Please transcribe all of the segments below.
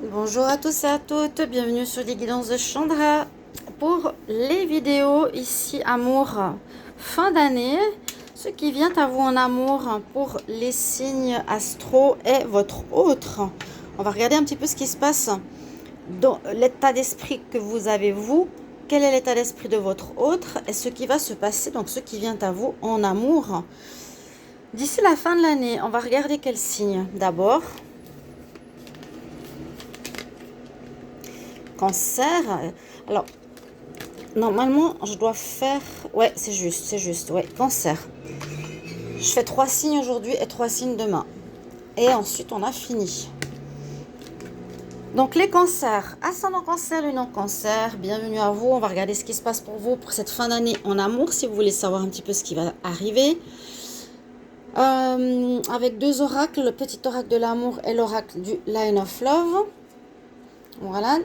Bonjour à tous et à toutes, bienvenue sur les guidances de Chandra pour les vidéos ici amour fin d'année, ce qui vient à vous en amour pour les signes astro et votre autre. On va regarder un petit peu ce qui se passe dans l'état d'esprit que vous avez vous, quel est l'état d'esprit de votre autre et ce qui va se passer, donc ce qui vient à vous en amour. D'ici la fin de l'année, on va regarder quel signe d'abord. Cancer. Alors, normalement, je dois faire... Ouais, c'est juste. Ouais, Cancer. Je fais 3 signes aujourd'hui et 3 signes demain. Et ensuite, on a fini. Donc, les cancers. Ascendant cancer, lunaire cancer. Bienvenue à vous. On va regarder ce qui se passe pour vous pour cette fin d'année en amour. Si vous voulez savoir un petit peu ce qui va arriver. Avec 2 oracles. Le petit oracle de l'amour et l'oracle du Line of Love. Voilà.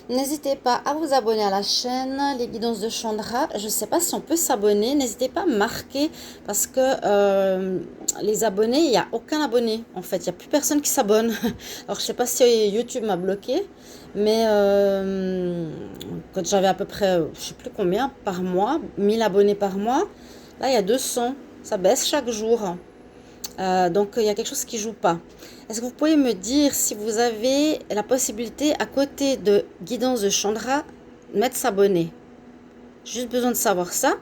N'hésitez pas à vous abonner à la chaîne Les Guidances de Chandra. Je ne sais pas si on peut s'abonner. N'hésitez pas à marquer parce que les abonnés, il n'y a aucun abonné. En fait, il n'y a plus personne qui s'abonne. Alors, je ne sais pas si YouTube m'a bloqué. Mais quand j'avais à peu près, je ne sais plus combien par mois, 1000 abonnés par mois. Là, il y a 200. Ça baisse chaque jour. Donc, il y a quelque chose qui ne joue pas. Est-ce que vous pouvez me dire si vous avez la possibilité, à côté de Guidance de Chandra, mettre s'abonner? J'ai juste besoin de savoir ça.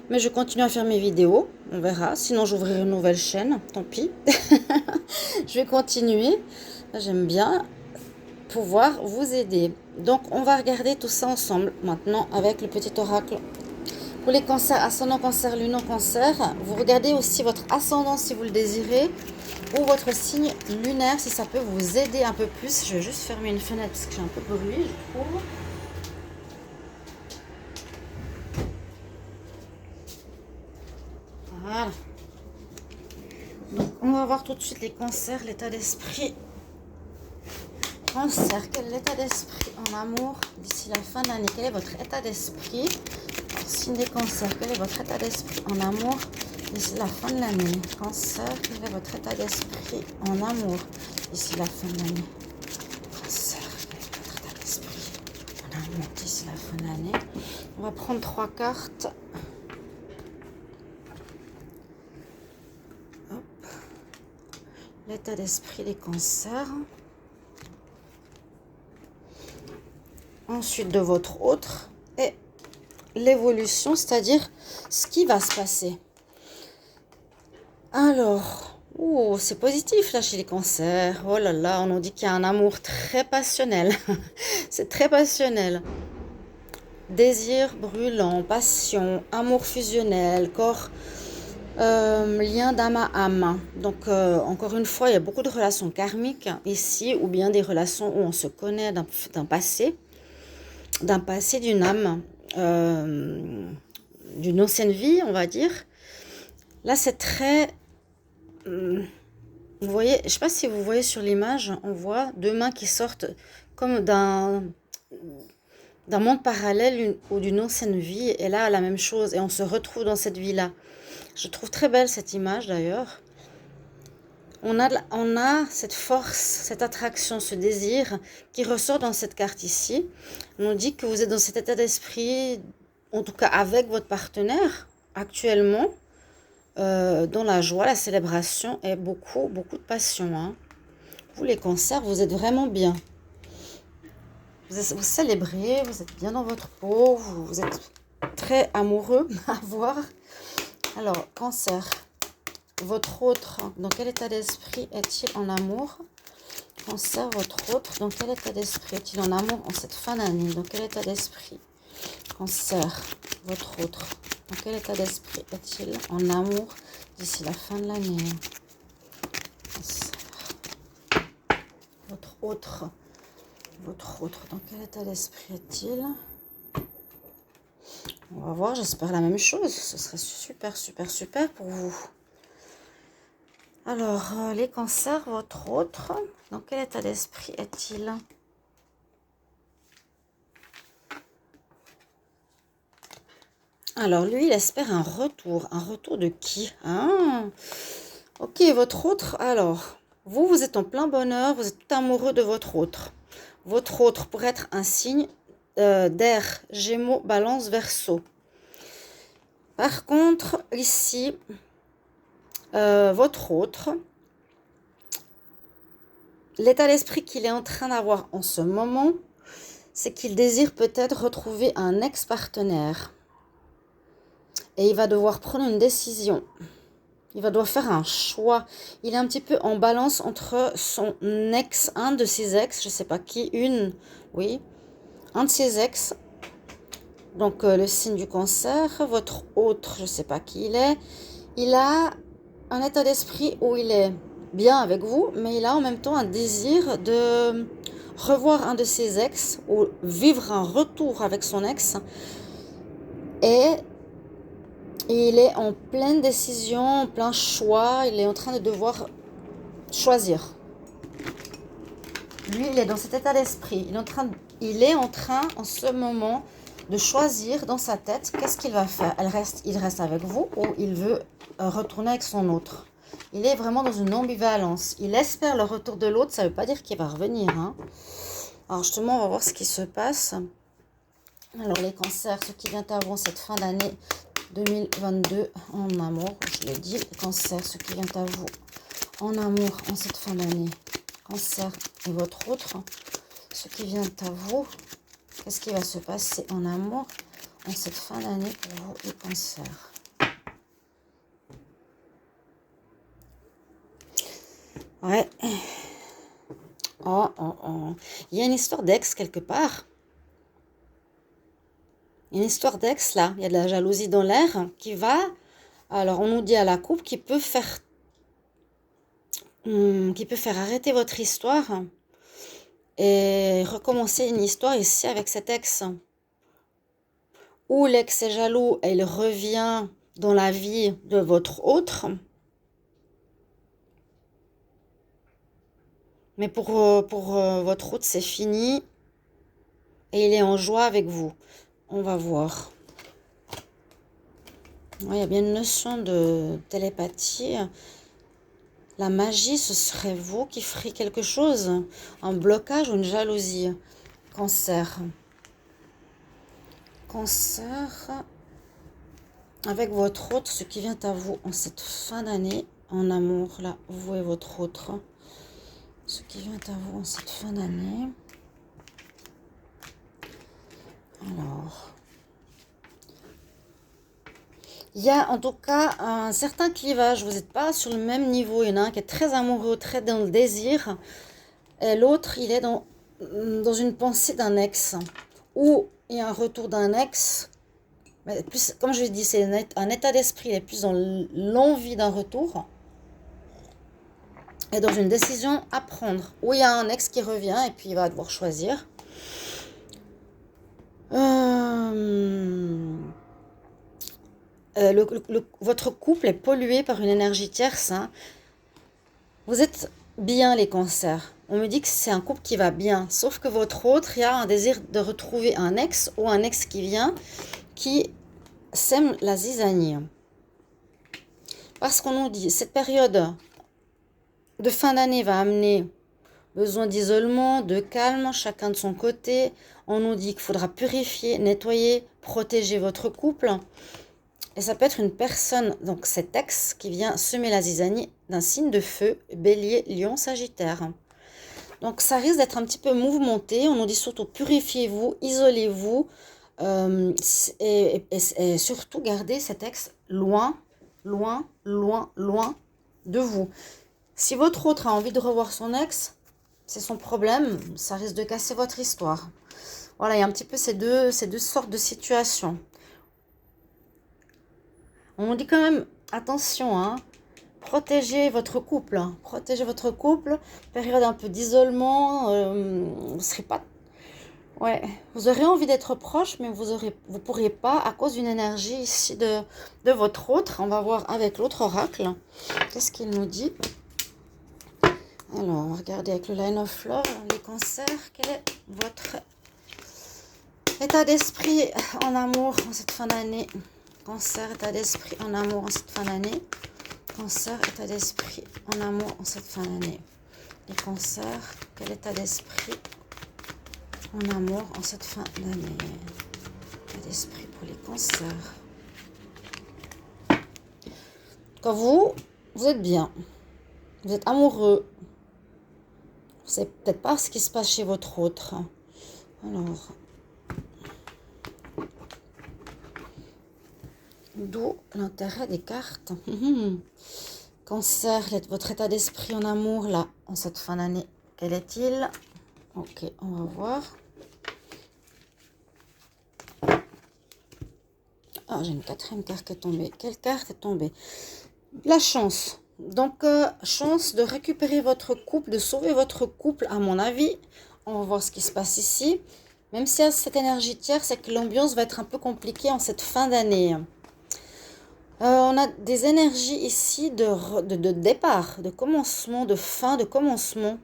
Mais je continue à faire mes vidéos. On verra. Sinon, j'ouvrirai une nouvelle chaîne. Tant pis. Je vais continuer. J'aime bien pouvoir vous aider. Donc, on va regarder tout ça ensemble maintenant avec le petit oracle. Pour les cancers, ascendant cancer, lunaire cancer, vous regardez aussi votre ascendant si vous le désirez, ou votre signe lunaire si ça peut vous aider un peu plus. Je vais juste fermer une fenêtre parce que j'ai un peu de bruit, je trouve. Voilà. Donc, on va voir tout de suite les cancers, l'état d'esprit. Cancer, quel est l'état d'esprit en amour d'ici la fin de l'année? Quel est votre état d'esprit? Signe des cancers, quel est votre état d'esprit en amour d'ici la fin de l'année? Cancer, quel est votre état d'esprit en amour d'ici la fin de l'année? Cancer, quel est votre état d'esprit en amour d'ici la fin de l'année? On va prendre 3 cartes. Hop. L'état d'esprit des cancers. Ensuite de votre autre. Et l'évolution, c'est-à-dire ce qui va se passer. Alors, c'est positif là chez les cancers. Oh là là, on nous dit qu'il y a un amour très passionnel. C'est très passionnel. Désir brûlant, passion, amour fusionnel, corps, lien d'âme à âme. Donc, encore une fois, il y a beaucoup de relations karmiques ici, ou bien des relations où on se connaît d'un passé, d'une âme, d'une ancienne vie, on va dire. Là, c'est très... Vous voyez, je ne sais pas si vous voyez sur l'image, on voit 2 mains qui sortent comme d'un monde parallèle ou d'une ancienne vie. Et là, la même chose. Et on se retrouve dans cette vie-là. Je trouve très belle cette image d'ailleurs. On a cette force, cette attraction, ce désir qui ressort dans cette carte ici. On nous dit que vous êtes dans cet état d'esprit, en tout cas avec votre partenaire, actuellement, dans la joie, la célébration et beaucoup de passion. Hein. Vous les cancers, vous êtes vraiment bien. Vous célébrez, vous êtes bien dans votre peau, vous êtes très amoureux à voir. Alors, cancer. Votre autre, dans quel état d'esprit est-il en amour? Cancer, votre autre, dans quel état d'esprit est-il en amour en cette fin d'année? Dans quel état d'esprit? Cancer, votre autre, dans quel état d'esprit est-il en amour d'ici la fin de l'année? Cancer, votre autre, dans quel état d'esprit est-il? On va voir, j'espère la même chose. Ce serait super pour vous. Alors, les cancers, votre autre, dans quel état d'esprit est-il? Alors, lui, il espère un retour. Un retour de qui? Ok, votre autre, alors, vous êtes en plein bonheur, vous êtes tout amoureux de votre autre. votre autre pourrait être un signe d'air, Gémeaux, Balance, Verseau. Par contre, ici, votre autre, l'état d'esprit qu'il est en train d'avoir en ce moment, c'est qu'il désire peut-être retrouver un ex-partenaire. Et il va devoir prendre une décision. Il va devoir faire un choix. Il est un petit peu en balance entre son ex, un de ses ex, je ne sais pas qui, oui, un de ses ex. Donc le signe du Cancer, votre autre, je ne sais pas qui il est. Il a un état d'esprit où il est bien avec vous, mais il a en même temps un désir de revoir un de ses ex ou vivre un retour avec son ex. Et il est en pleine décision, en plein choix. Il est en train de devoir choisir. Lui, il est dans cet état d'esprit. Il est en train, en ce moment, de choisir dans sa tête qu'est-ce qu'il va faire. Il reste avec vous ou il veut retourner avec son autre. Il est vraiment dans une ambivalence. Il espère le retour de l'autre. Ça ne veut pas dire qu'il va revenir. Alors justement, on va voir ce qui se passe. Alors les cancers, ceux qui viennent à vous en cette fin d'année 2022 en amour, je l'ai dit, Cancer, ce qui vient à vous en amour en cette fin d'année, Cancer et votre autre, ce qui vient à vous, qu'est-ce qui va se passer en amour en cette fin d'année pour vous les Cancers. Ouais. Oh. Il y a une histoire d'ex quelque part. Une histoire d'ex, là, il y a de la jalousie dans l'air qui va, alors on nous dit à la coupe, qui peut faire arrêter votre histoire et recommencer une histoire ici avec cet ex. Ou l'ex est jaloux et il revient dans la vie de votre autre. Mais pour votre autre, c'est fini et il est en joie avec vous. On va voir. Ouais, il y a bien une notion de télépathie. La magie, ce serait vous qui feriez quelque chose. Un blocage ou une jalousie. Cancer. Cancer. Avec votre autre, ce qui vient à vous en cette fin d'année. En amour, là, vous et votre autre. Ce qui vient à vous en cette fin d'année. Alors, il y a en tout cas un certain clivage. Vous n'êtes pas sur le même niveau. Il y en a un qui est très amoureux, très dans le désir. Et l'autre, il est dans une pensée d'un ex. Ou il y a un retour d'un ex. Mais plus, comme je l'ai dit, c'est un état d'esprit. Il est plus dans l'envie d'un retour. Et dans une décision à prendre. Ou il y a un ex qui revient et puis il va devoir choisir. Votre couple est pollué par une énergie tierce. Vous êtes bien les cancers. On me dit que c'est un couple qui va bien. Sauf que votre autre, il y a un désir de retrouver un ex ou un ex qui vient, qui sème la zizanie. Parce qu'on nous dit, cette période de fin d'année va amener besoin d'isolement, de calme, chacun de son côté. On nous dit qu'il faudra purifier, nettoyer, protéger votre couple. Et ça peut être une personne, donc cet ex, qui vient semer la zizanie d'un signe de feu, bélier, lion, sagittaire. Donc ça risque d'être un petit peu mouvementé. On nous dit surtout purifiez-vous, isolez-vous et surtout gardez cet ex loin de vous. Si votre autre a envie de revoir son ex, c'est son problème, ça risque de casser votre histoire. Voilà, il y a un petit peu ces deux sortes de situations. On nous dit quand même, attention, protégez votre couple. Protégez votre couple, période un peu d'isolement, vous serez pas... Ouais, vous aurez envie d'être proche, mais vous pourrez pas à cause d'une énergie ici de votre autre. On va voir avec l'autre oracle. Qu'est-ce qu'il nous dit ? Alors, regardez avec le Line of Love, les cancers, quel est votre état d'esprit en amour en cette fin d'année ? Cancer, état d'esprit en amour en cette fin d'année. Cancer, état d'esprit en amour en cette fin d'année. Les cancers, quel état d'esprit en amour en cette fin d'année. L'esprit pour les cancers. Quand vous êtes bien, vous êtes amoureux, c'est peut-être pas ce qui se passe chez votre autre. Alors, d'où l'intérêt des cartes. Cancer, votre état d'esprit en amour, là, en cette fin d'année, quel est-il? Ok, on va voir. Ah, j'ai une quatrième carte qui est tombée. Quelle carte est tombée? La chance. Donc, chance de récupérer votre couple, de sauver votre couple, à mon avis. On va voir ce qui se passe ici. Même s'il y a cette énergie tierce, c'est que l'ambiance va être un peu compliquée en cette fin d'année. On a des énergies ici de départ, de commencement, de fin, de commencement.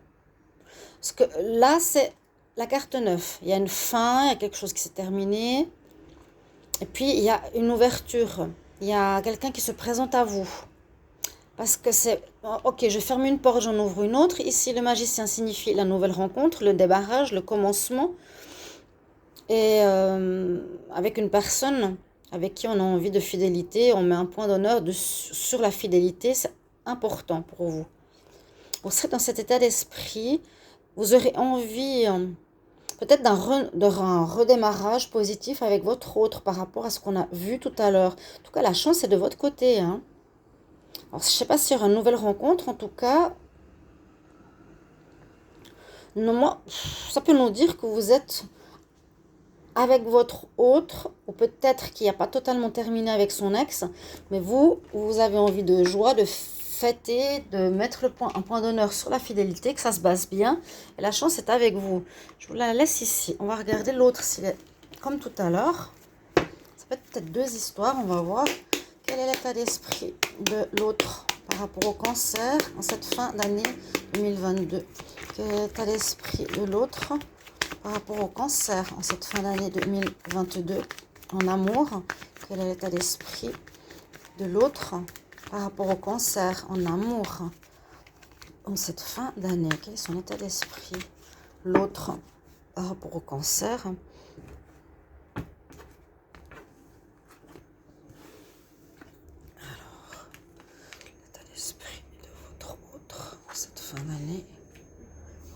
Parce que là, c'est la carte 9. Il y a une fin, il y a quelque chose qui s'est terminé. Et puis, il y a une ouverture. Il y a quelqu'un qui se présente à vous. Parce que c'est... Ok, je ferme une porte, j'en ouvre une autre. Ici, le magicien signifie la nouvelle rencontre, le débarrage, le commencement. Et avec une personne avec qui on a envie de fidélité, on met un point d'honneur sur la fidélité, c'est important pour vous. Vous serez dans cet état d'esprit, vous aurez envie peut-être d'un redémarrage positif avec votre autre par rapport à ce qu'on a vu tout à l'heure. En tout cas, la chance est de votre côté. Alors, je ne sais pas s'il y aura une nouvelle rencontre, en tout cas, non, moi, ça peut nous dire que vous êtes avec votre autre, ou peut-être qu'il n'y a pas totalement terminé avec son ex, mais vous avez envie de joie, de fêter, de mettre un point d'honneur sur la fidélité, que ça se passe bien, et la chance est avec vous. Je vous la laisse ici. On va regarder l'autre, s'il est comme tout à l'heure. Ça peut être peut-être deux histoires, on va voir. Quel est l'état d'esprit de l'autre par rapport au cancer en cette fin d'année 2022? Quel est l'état d'esprit de l'autre par rapport au cancer en cette fin d'année 2022 en amour? Quel est l'état d'esprit de l'autre par rapport au cancer en amour en cette fin d'année? Quel est son état d'esprit? L'autre par rapport au cancer. Alors, l'état d'esprit de votre autre en cette fin d'année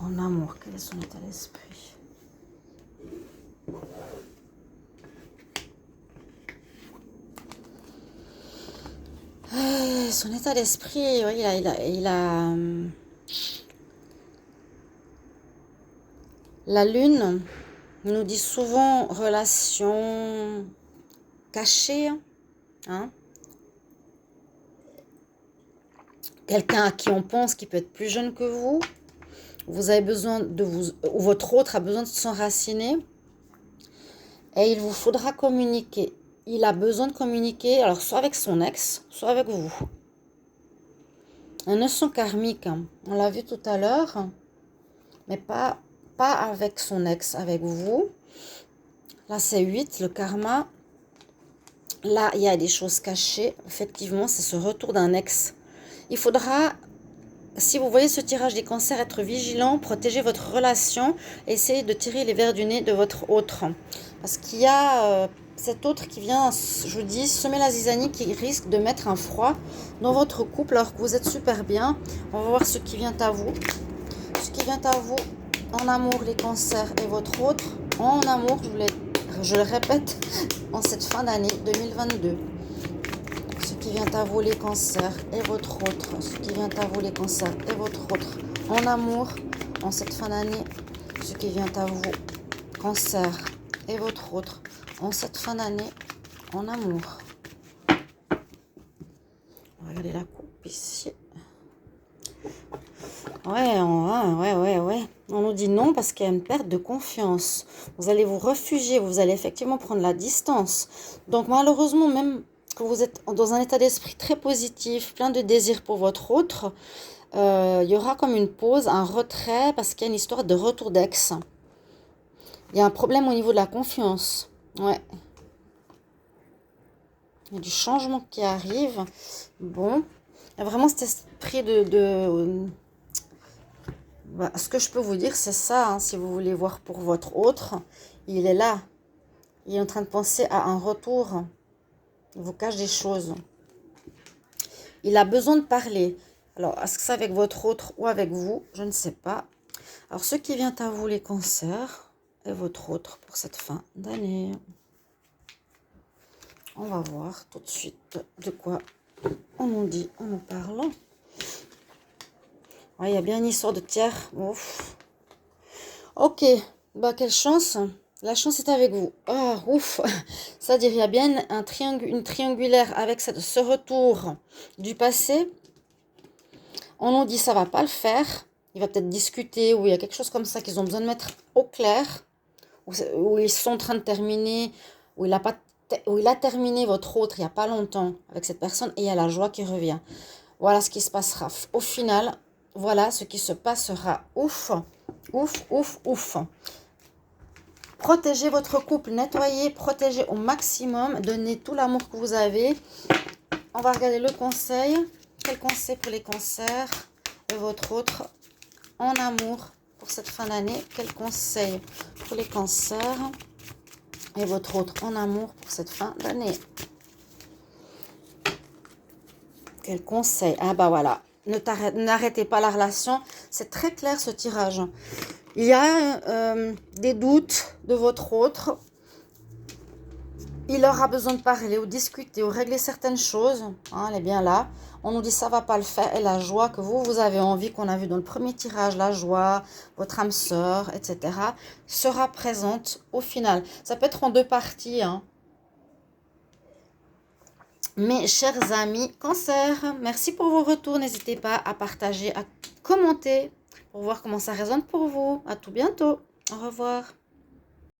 en amour. Quel est son état d'esprit? Son état d'esprit, oui, il a la lune nous dit souvent relation cachée, hein? Quelqu'un à qui on pense qui peut être plus jeune que vous. Vous avez besoin de vous, ou votre autre a besoin de s'enraciner. Et il vous faudra communiquer. Il a besoin de communiquer, alors soit avec son ex, soit avec vous. Un nœud karmique, hein. On l'a vu tout à l'heure, mais pas avec son ex, avec vous. Là, c'est 8, le karma. Là, il y a des choses cachées. Effectivement, c'est ce retour d'un ex. Il faudra, si vous voyez ce tirage des cancers, être vigilant, protéger votre relation, essayer de tirer les vers du nez de votre autre. Parce qu'il y a cet autre qui vient, je vous dis, semer la zizanie, qui risque de mettre un froid dans votre couple alors que vous êtes super bien. On va voir ce qui vient à vous. Ce qui vient à vous en amour, les cancers et votre autre. En amour, je le répète, en cette fin d'année 2022. Ce qui vient à vous, les cancers et votre autre. Ce qui vient à vous, les cancers et votre autre. En amour, en cette fin d'année. Ce qui vient à vous, cancer et votre autre. En cette fin d'année, en amour. Regardez la coupe ici. Ouais. On nous dit non parce qu'il y a une perte de confiance. Vous allez vous réfugier, vous allez effectivement prendre la distance. Donc malheureusement, même que vous êtes dans un état d'esprit très positif, plein de désir pour votre autre, il y aura comme une pause, un retrait parce qu'il y a une histoire de retour d'ex. Il y a un problème au niveau de la confiance. Ouais. Il y a du changement qui arrive. Bon. Il y a vraiment cet esprit Bah, ce que je peux vous dire, c'est ça, hein, si vous voulez voir pour votre autre, il est là. Il est en train de penser à un retour. Il vous cache des choses. Il a besoin de parler. Alors, est-ce que c'est avec votre autre ou avec vous? Je ne sais pas. Alors, ce qui vient à vous, les cancers, et votre autre pour cette fin d'année. On va voir tout de suite de quoi on nous dit, on nous parle. Ah, il y a bien une histoire de tiers. Ouf. Ok, bah quelle chance. La chance est avec vous. Oh, ouf. C'est-à-dire, il y a bien une triangulaire avec ce retour du passé. On nous dit ça va pas le faire. Il va peut-être discuter ou il y a quelque chose comme ça qu'ils ont besoin de mettre au clair. Où ils sont en train de terminer. Où il a terminé votre autre il n'y a pas longtemps avec cette personne. Et il y a la joie qui revient. Voilà ce qui se passera. Au final, voilà ce qui se passera. Ouf. Ouf, ouf, ouf. Protégez votre couple, nettoyez, protégez au maximum, donnez tout l'amour que vous avez. On va regarder le conseil. Quel conseil pour les cancers et votre autre en amour pour cette fin d'année? Quel conseil pour les cancers et votre autre en amour pour cette fin d'année? Quel conseil? Ah bah voilà, n'arrêtez pas la relation. C'est très clair ce tirage. Il y a des doutes de votre autre. Il aura besoin de parler ou discuter ou régler certaines choses. Hein, elle est bien là. On nous dit ça va pas le faire. Et la joie que vous avez envie, qu'on a vu dans le premier tirage, la joie, votre âme sœur, etc., sera présente au final. Ça peut être en deux parties. Hein. Mes chers amis cancer, merci pour vos retours. N'hésitez pas à partager, à commenter pour voir comment ça résonne pour vous. À tout bientôt. Au revoir.